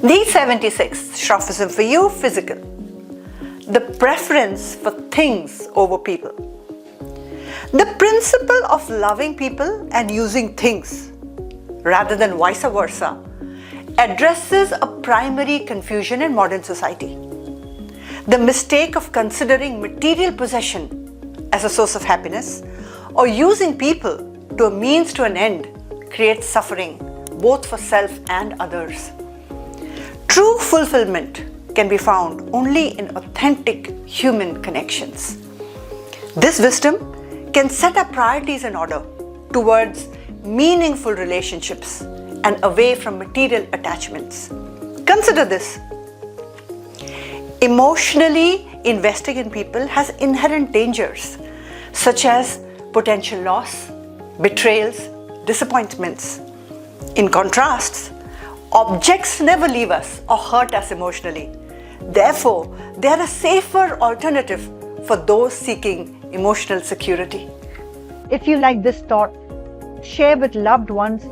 D76, Sophism for you, physical. The preference for things over people. The principle of loving people and using things, rather than vice versa, addresses a primary confusion in modern society. The mistake of considering material possession as a source of happiness or using people to a means to an end creates suffering both for self and others. True fulfillment can be found only in authentic human connections. This wisdom can set our priorities in order towards meaningful relationships and away from material attachments. Consider this. Emotionally investing in people has inherent dangers, such as potential loss, betrayals, disappointments. In contrast, objects never leave us or hurt us emotionally. Therefore, they are a safer alternative for those seeking emotional security. If you like this thought, share with loved ones.